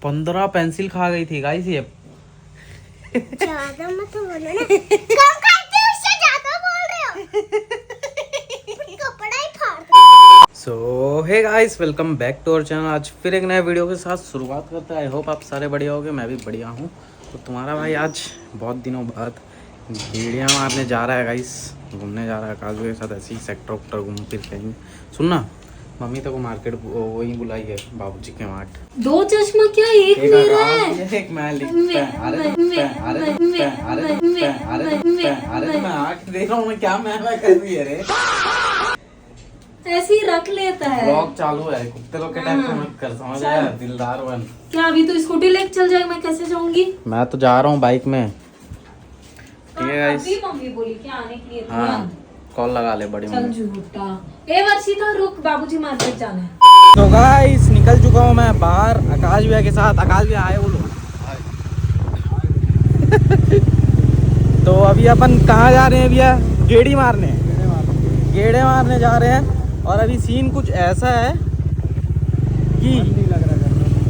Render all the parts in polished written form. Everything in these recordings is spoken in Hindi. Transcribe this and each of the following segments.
15 पेंसिल खा गई थी गाइस ये। ज्यादा मत बोलो ना, कम करते हो, उससे ज्यादा बोल रहे हो। कपड़ा ही फाड़ दो। So hey guys, welcome back to our channel. आज फिर एक नए वीडियो के साथ शुरुआत करते हैं। आई होप आप सारे बढ़िया होगे, मैं भी बढ़िया हूँ। तो तुम्हारा भाई आज बहुत दिनों बाद गेड़ियाँ मारने जा रहा है गाइस, घूमने जा रहा है काजू के साथ, ऐसे ही सेक्टर वेक्टर घूम फिर कहीं। सुनना, मम्मी तो को मार्केट वही बुलाई है, बाबूजी के मार्ट। दो चश्मा क्या एक मेरा है? एक मैं लिखता है। अरे तो मैं आके देख रहा हूँ मैं क्या मैं कर रही है रे। ऐसे ही रख लेता है। ब्लॉग चालू है, कुत्ते लोग के टाइप का मत कर, समझ आया? दिलदार बन। क्या अभी तो स्कूटी लेके चल जाएगा, मैं कैसे जाऊंगी? मैं तो जा रहा हूँ बाइक में। ठीक है गाइस। अभी मम्मी बोली कि आने के लिए हाँ, कॉल लगा ले बड़ी चल झूठा। ए वर्षिता रुक, बाबूजी मार्केट जाना है। तो गाइस निकल चुका हूँ मैं बाहर आकाश भैया के साथ। आकाश भैया आए वो लोग। तो अभी अपन कहाँ जा रहे हैं भैया? गेड़ी मारने, गेड़े मारने जा रहे हैं। और अभी सीन कुछ ऐसा है कि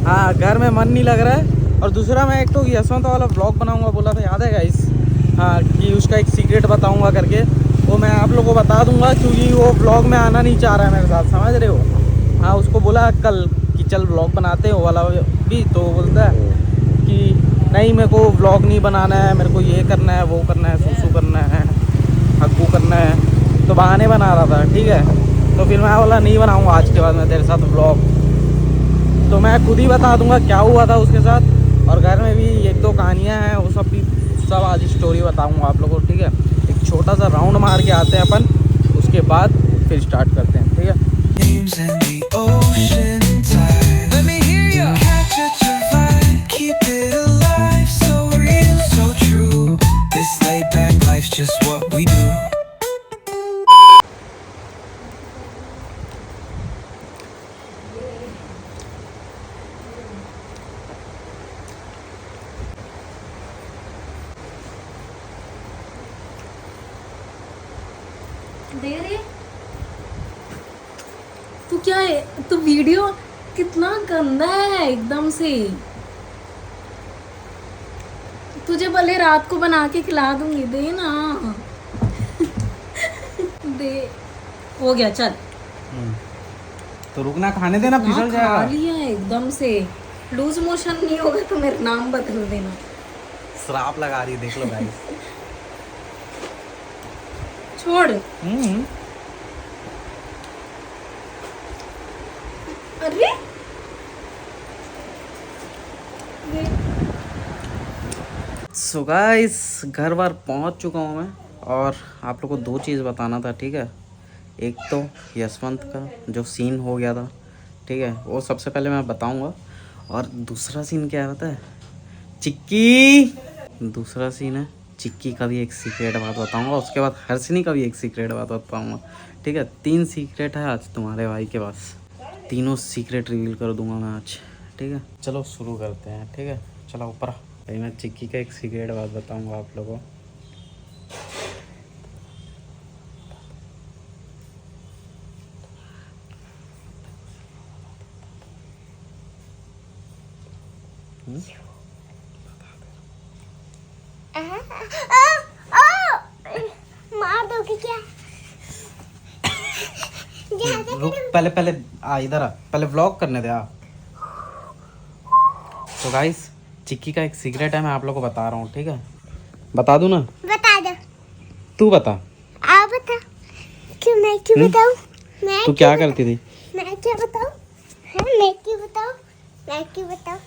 हाँ, घर में मन नहीं लग रहा है। और दूसरा मैं एक तो यशवंत वाला ब्लॉग बनाऊंगा बोला था, याद है गाइस? हाँ, कि उसका एक सीक्रेट बताऊंगा करके, वो मैं आप लोगों को बता दूंगा, क्योंकि वो ब्लॉग में आना नहीं चाह रहा है मेरे साथ, समझ रहे हो? हाँ, उसको बोला कल कि चल ब्लॉग बनाते हैं वो वाला भी, तो बोलता है कि नहीं मेरे को ब्लॉग नहीं बनाना है, मेरे को ये करना है, वो करना है, सुसु करना है, हक्कू करना है। तो बहाने बना रहा था, ठीक है। तो फिर मैं बोला नहीं बनाऊँगा आज के बाद मैं तेरे साथ ब्लॉग। तो मैं खुद ही बता दूंगा क्या हुआ था उसके साथ। और घर में भी एक दो कहानियाँ हैं, वो सब भी सब आज स्टोरी बताऊंगा आप लोगों को, ठीक है। एक छोटा सा राउंड मार के आते हैं अपन, उसके बाद फिर स्टार्ट करते हैं, ठीक है। दे रे तू क्या है? तू वीडियो कितना गंदा है एकदम से। तुझे भले रात को बना के खिला दूंगी, दे ना। दे, हो गया चल। तो रुकना, खाने देना, फिसल खा जाएगा। लिया है एकदम से। लूज मोशन नहीं होगा तो मेरा नाम बदल देना। श्राप लगा रही है, देख लो गाइस। छोड़। अरे सो गाइस, घर बार पहुंच चुका हूं मैं। और आप लोग को दो चीज़ बताना था, ठीक है। एक तो यशवंत का जो सीन हो गया था, ठीक है, वो सबसे पहले मैं बताऊंगा। और दूसरा सीन क्या है पता है? चिक्की। दूसरा सीन है चिक्की का भी एक सीक्रेट बात बताऊंगा। उसके बाद हर्षिनी का भी एक सीक्रेट बात बताऊंगा, ठीक है। 3 सीक्रेट है आज तुम्हारे भाई के पास। तीनों सीक्रेट रिवील कर दूंगा मैं आज, ठीक है। चलो शुरू करते हैं, ठीक है। चलो ऊपर भाई, मैं चिक्की का एक सीक्रेट बात बताऊंगा आप लोगों को। मार दोगे क्या? रुक, पहले पहले इधर आ, पहले व्लॉग करने दे। तो गाइस, चिक्की का एक सीक्रेट है, मैं आप लोगों को बता रहा हूँ, ठीक है। बता दूँ ना? बता दो। तू बता। आप बता। मैं क्यों बताऊं? मैं तू क्या करती थी? मैं क्या बताऊं? मैं क्यों बताऊं? मैं क्यों बताऊं?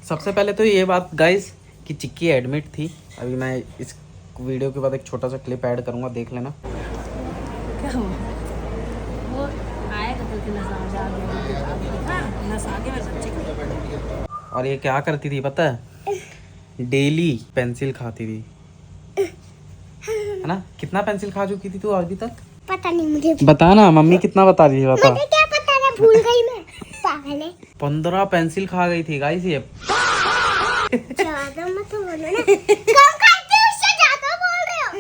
सबसे पहले तो ये बात गाइस कि चिक्की एडमिट थी। अभी मैं इस वीडियो के बाद एक छोटा सा क्लिप ऐड करूँगा, देख लेना। क्या हुआ? वो आएगा तो नसा के मेरे बच्चे को। और ये क्या करती थी पता है? डेली पेंसिल खाती थी, है ना? कितना पेंसिल खा चुकी थी तू अभी तक? पता नहीं मुझे। बता ना, मम्मी कितना बता रही है, बता। मुझे क्या पता, मैं भूल गई। मैं पागल है। 15 पेंसिल खा गई थी गाइस ये। ज्यादा मत बोलो ना, कम करते हो, उससे ज्यादा बोल रहे हो।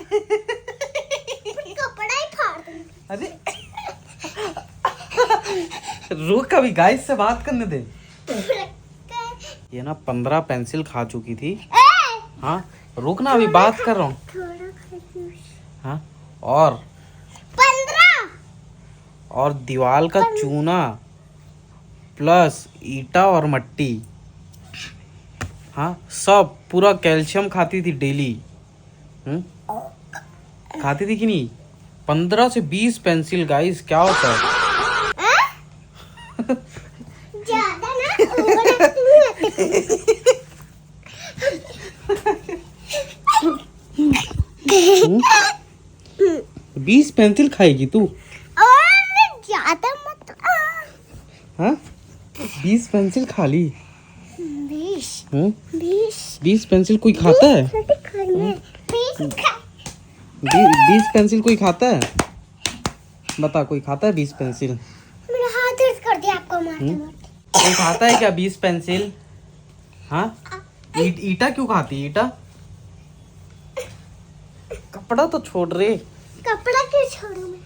कपड़ा ही फाड़ दूंगी। अरे रुक, कभी गाइस से बात करने दे। ये ना 15 पेंसिल खा चुकी थी। ए, हाँ रुक ना, अभी बात कर रहा हूँ। थोड़ा खाती। हाँ और 15। और दीवार का चूना प्लस ईटा और मट्टी, हाँ सब पूरा कैल्शियम खाती थी डेली। खाती थी कि नहीं? 15 से 20 पेंसिल गाइस, क्या होता है? ज्यादा ना ओवर एक्टिंग मत। 20 पेंसिल खाएगी तू? और ज्यादा मत। हाँ 20 पेंसिल खा ली। 20 20 पेंसिल कोई खाता है? 20 पेंसिल कोई खाता है? बता, कोई खाता है 20 पेंसिल? मेरा हाथ दर्द कर दिया आपको मारते मारते। कोई खाता है क्या 20 पेंसिल? हाँ ईटा क्यों खाती है? ईटा कपड़ा तो छोड़ रे। कपड़ा क्यों छोड़ूं मैं?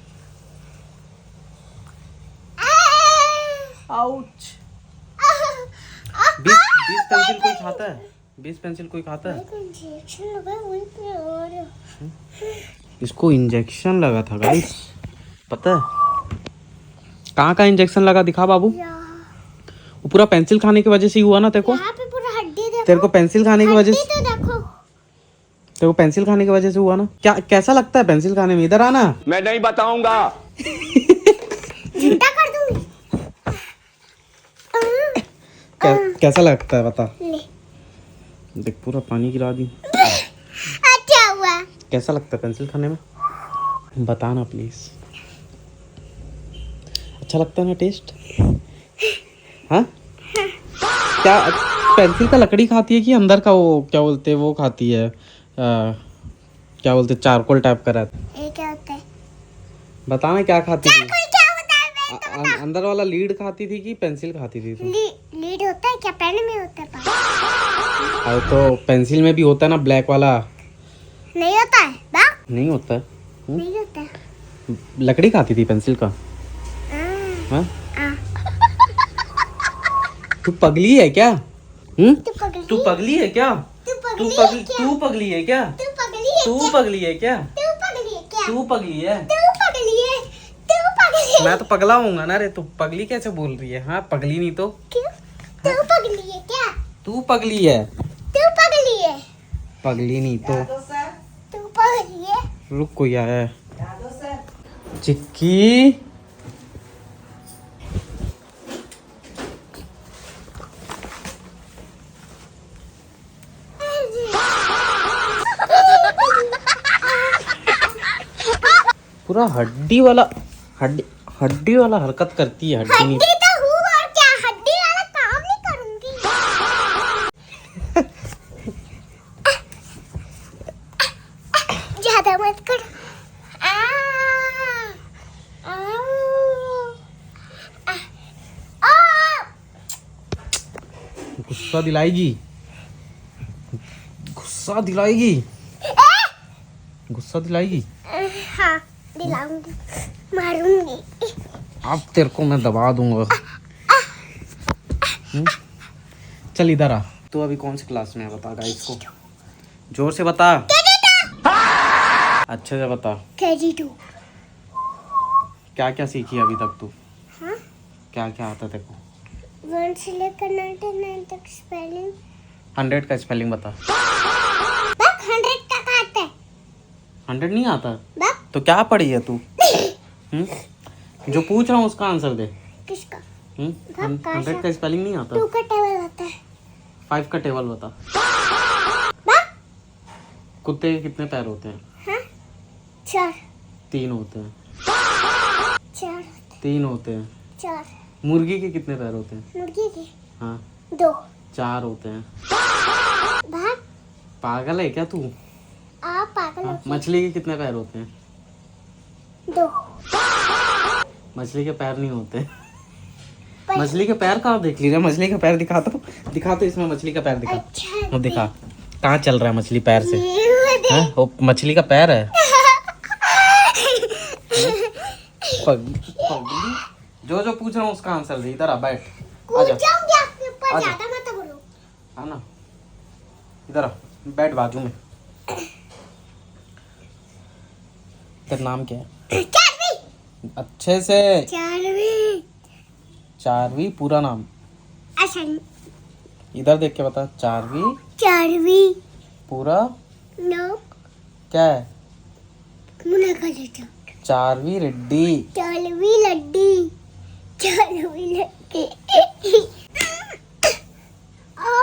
आउच। 20 पेंसिल कोई खाता है? 20 पेंसिल कोई खाता है? इंजेक्शन लगा वहीं पे। और इसको इंजेक्शन लगा था गाइस, पता है? कहाँ का इंजेक्शन लगा, दिखा बाबू। वो पूरा पेंसिल खाने की वजह से ही हुआ ना तेरे को? यहाँ पे पूरा हड्डी देखो। तेरे को पेंसिल खाने की वजह से, हड्डी तो देखो। तेरे को पेंसिल खाने की वजह से हुआ ना? क्या कैसा लगता है पेंसिल खाने में? इधर आना। मैं नहीं बताऊंगा। जिंदा कर दूंगी। कैसा लगता है बता? ले। देख पूरा पानी गिरा दी। अच्छा हुआ। कैसा लगता है पेंसिल खाने में? बताना प्लीज। अच्छा लगता है ना टेस्ट? हाँ क्या पेंसिल का लकड़ी खाती है कि अंदर का वो क्या बोलते हैं वो खाती है? क्या बोलते हैं, चारकोल टाइप का रहता है। ये क्या होता है? बताना क्या खाती थी? कोई क्या होता है? मैं अंदर वाला लीड खाती थी कि पेंसिल खाती थी तू? लीड होता है क्या? पेन में होता है पास? अरे तो पेंसिल में भी होता है ना ब्लैक वाला। नहीं होता है बा? नहीं होता है। नहीं होता है। लकड़ी खाती थी पेंसिल का? हाँ तू पगली है क्या? तू पगली। तू पगली है क्या? तू तू पगली है क्या? तू पगली है क्या? तू पगली है तू क्या? पगली है क्या? तू पगली है क्या? तू पगली है? तू पगली है। तू पगली है। मैं तो पगला हूँगा ना रे। तू पगली कैसे बोल रही है? हाँ पगली नहीं तो क्यों? तू पगली है क्या? तू पगली है। तू पगली है। पगली नहीं तो तू पगली है। रुक, कोई आया है। चिक्की पूरा हड्डी वाला हड्डी वाला हरकत करती है। हड्डी नहीं हड्डी तो हूँ और क्या? हड्डी वाला काम नहीं करूंगी। ज्यादा मत कर। गुस्सा दिलाएगी, गुस्सा दिलाएगी, गुस्सा दिलाएगी। हाँ दिलाऊंगी, मारूंगी। अब तेरे को मैं दबा दूंगा। चल इधर आ। तू अभी कौन सी क्लास में है बता गाइस को? जोर से बता, अच्छे से बता। KG2। क्या क्या सीखी अभी तक तू? हाँ? क्या क्या आता तेरे को? 1 से लेकर 99 तक स्पेलिंग। 100 का स्पेलिंग बता। बस 100 का आता है। 100 नहीं आता? बस तो क्या पढ़ी है तू? जो पूछ रहा हूँ उसका आंसर दे। किसका? 100 का स्पेलिंग नहीं आता? 2 का टेबल आता है। 5 का टेबल बता। बस कुत्ते के कितने पैर होते हैं? हाँ 4 3 होते हैं। 4 3 होते हैं। 4। मुर्गी के कितने पैर होते हैं? मुर्गी के हाँ 2। 4 होते हैं। भाग पागल है क्या तू? आप पागल हो। मछली के कितने पैर होते हैं? 2। मछली के पैर नहीं होते। मछली के पैर कहाँ देख लीजिए? मछली का पैर दिखा तो इसमें मछली का पैर दिखा। अच्छा वो दिखा कहाँ चल रहा है मछली पैर से? ये दे। हाँ? वो मछली का पैर है। पगली, जो जो पूछ रहा हूँ उसका आंसर दे। इधर आ, बैठ, कूद आजा। जाऊंगी आपके ऊपर। आजा। ज्यादा मत बोलो। हाँ ना, इधर आ, बैठ बाजू में। तेरा नाम क्या है? चारवी। अच्छे से। चारवी। चारवी पूरा नाम। अच्छा। इधर देख के बता। चारवी चारवी। पूरा नो। क्या है? मुन्ना का लेटा। चारवी रेड्डी। चारवी लड्डी। चारवी लड्डी।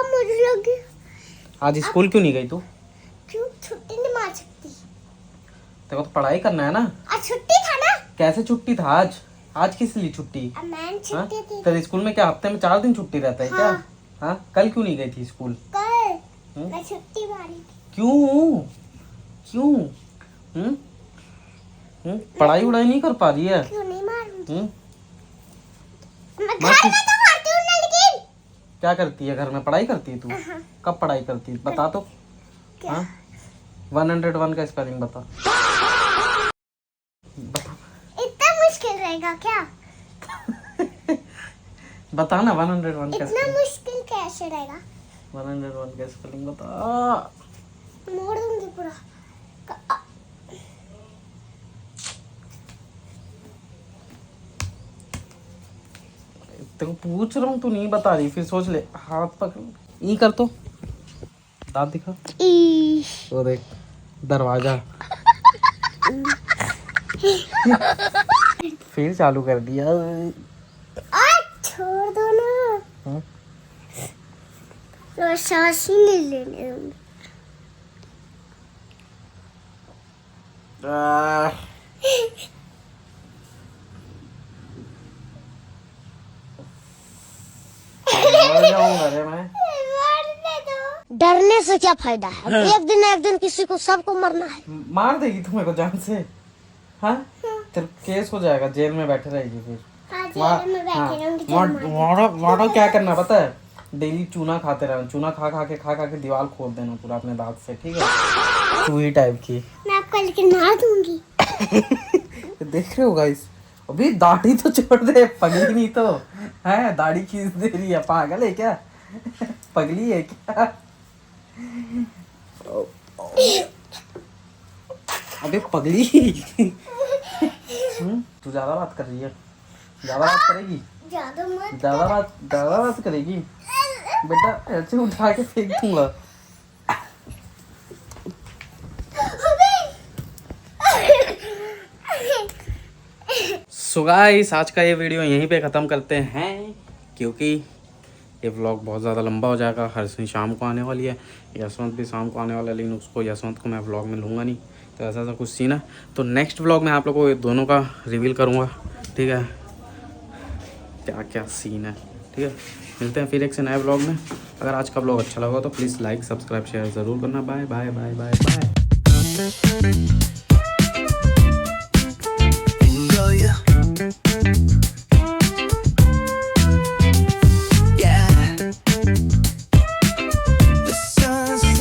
मुझे लगी आज स्कूल क्यों नहीं गई तू? क्यों? छुट्टी नहीं मार सकती। तेरे को तो पढ़ाई करना है ना। आज छुट्टी था ना। कैसे छुट्टी था आज? आज किस लिए छुट्टी? मैंने छुट्टी थी। तेरे स्कूल में क्या हफ्ते में 4 दिन छुट्टी रहता है क्या? हाँ, कल क्यों नहीं गई थी स्कूल? कल मैं छुट्टी मारी थी। क्यों? क्यों? पढ़ाई उड़ाई नहीं कर पा रही है? क्यों नहीं मारूंगी? मैं मैं घर में तो मारती हूँ ना, लेकिन क्या करती है घर में? पढ़ाई करती है तू? कब पढ़ाई करती है बता तो। क्या? हाँ, 101 का स्पेलिंग बता। इतना मुश्किल रहेगा क्या? बता ना 101 का इतना स्पेलिंग। मुश्किल कैसे रहेगा? 101 का स्पेलिंग बता। मोड़ दूंगी पूरा। तेरे को पूछ रहा हूँ, तू नहीं बता रही, फिर सोच ले। हाथ पकड़, ई कर तो, दांत दिखा। तो देख दरवाजा। फिर चालू कर दिया। छोड़ दो ना। हाँ? तो सांस ही नहीं लेने दूंगी। मर जाऊंगा रे मैं। डरने से क्या फायदा है? एक दिन ना एक दिन किसी को, सबको मरना है। मार देगी तू मेरे को जान से। हाँ, तेरा केस हो जाएगा, जेल में बैठे रहेगी फिर। जेल में बैठे रहूंगी तो मार वहाँ क्या करना पता है? डेली चूना खाते रहना। चूना खा खा के दीवार खोद देना पूरा अपने दांत से, ठीक है? चूही टाइप की। मैं आपको लेकिन मार दूंगी। देख रहे हो गाइस, अभी दाढ़ी तो छोड़ दे, पगली नहीं तो है। दाढ़ी खींच दे रही है, पागल है क्या? पगली है क्या? अबे पगली। तू ज्यादा बात कर रही है। ज्यादा बात करेगी? ज्यादा बात करेगी बेटा, ऐसे उठा के फेंक दूंगा। सो गाइस, आज का ये वीडियो यहीं पे ख़त्म करते हैं, क्योंकि ये व्लॉग बहुत ज़्यादा लंबा हो जाएगा। हर्षनी शाम को आने वाली है, यशवंत भी शाम को आने वाला है, लेकिन उसको यशवंत को मैं व्लॉग में लूँगा नहीं। तो ऐसा कुछ सीन है। तो नेक्स्ट व्लॉग में आप लोगों को दोनों का रिवील करूँगा, ठीक है? क्या क्या सीन है, ठीक है? मिलते हैं फिर एक से नए व्लॉग में। अगर आज का व्लॉग अच्छा लगा तो प्लीज़ लाइक सब्सक्राइब शेयर ज़रूर करना। Bye bye bye bye bye.